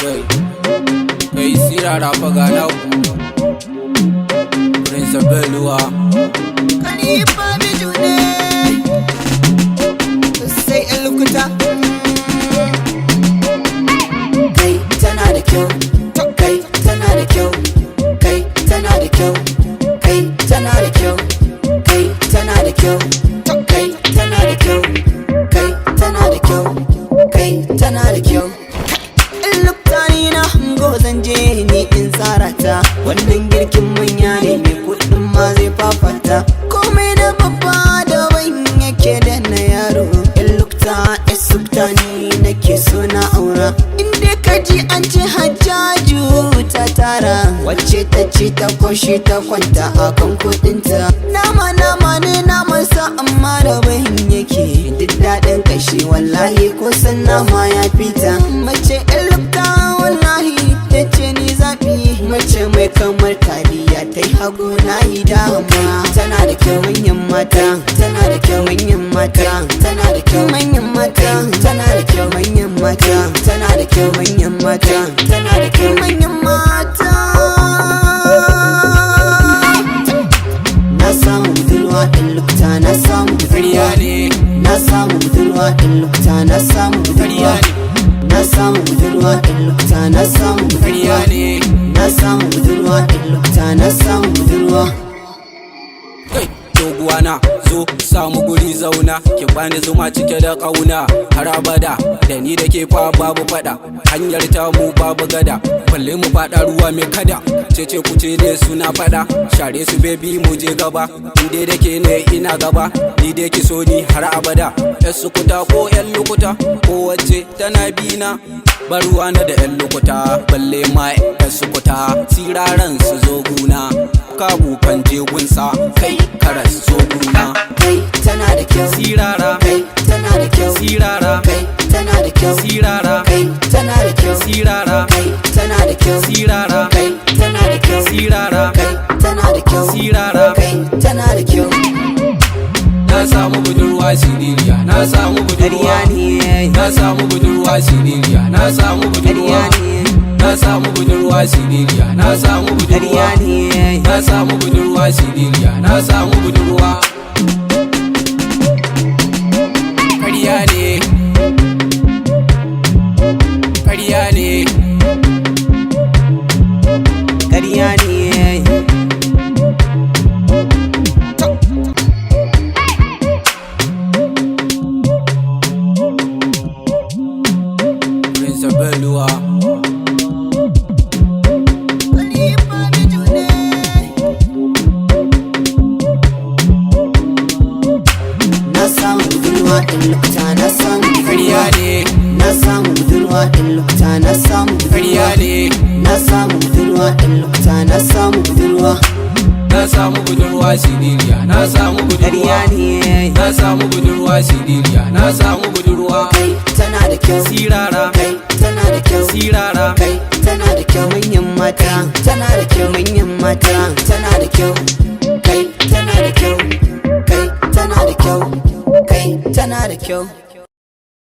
Kai sirara fa ga nau Prince Beluwa Khalifa Biju ne sai ƴan lukuta. Kai tana da kyau, kai tana da kyau, kai tana da kyau, kai tana da kyau, kai tana da kyau, kai tana da kyau, kai tana da kyau, kai tana da kyau. Luktani na hango zan je ni in tsara ta, wannan girkin manya ne mai kuɗin ma zai fafata. Komai da babba da ban yake da na yaro. Lukta ni nake so na aura. Inda kaji an ce Hajjaju ta tara, wacce ta ce ta koshi ta kwanta a kan kuɗinta. Nama ne naman sa amma da ban yake duk daɗin kashi, wallahi ko san nama ya fita. Mace lukta wallahi ta ce ni zaɓi, mace mai kamar taliya ta yi hagu na yi dama. Tana da kyau manyan mata, tana da kyau manyan mata, tana da kyau manyan mata, tana da kyau manyan mata, tana da kyau manyan mata, tana da kyau manyan mata. Na samu budurwa ɗin lukta, na samu budurwa ne, na samu budurwa ɗin lukta, na samu budurwa, na samu budurwa ɗin lukta, na samu budurwa ne, na samu budurwa ɗin lukta, na samu budurwa. Kai doguwa na zo samu guri zauna, ki bani zuma cike da ƙauna. Har abada da ni da ke fa babu fada, hanyar tamu babu gada, balle mu fada ruwa mai kada. Cece kuce ne suna fada, share su baby mu je gaba. Inde da ke ne ina gaba, ni da ki so ni har abada. Yan sukuta ko yan lukuta, ko wacce tana bina. Baruwa na da yan lukuta, balle ma yan sukuta. Siraran su zo guna, kabu kan je gunsa, kai karas zo guna. Kai tana da kyau, Sirara, kai tana da kyau, sirara, kai tana da kyau, sirara, kai tana da kyau, sirara, kai tana da kyau, sirara, kai tana da kyau, sirara, kai tana da kyau, sirara. kai tana da kyau. Na samu budurwa siririya, na samu budurwa, na samu budurwa siririya, na samu budurwa, na samu budurwa siririya, na samu budurwa, na samu budurwa siririya, na samu budurwa. Ƙarya ne, ƙarya ne, Ƙarya ne. Prince Beluwa. Khalifa Biju ne. Na samu budurwa ɗin lukta, na samu Ƙarya budurwa, ne, na samu budurwa ɗin lukta, na samu budurwa, ƙarya ne, na samu budurwa ɗin lukta, na samu budurwa. na samu budurwa siririya, na samu budurwa, Ƙarya ne. na samu budurwa siririya, na samu budurwa. Kai tana da kyau, Sirara, kai tana da kyau, sirara, kai tana da kyau manyan mata, tana da kyau manyan mata, tana da kyau, kai tana da kyau, kai tana da kyau, kai tana da kyau.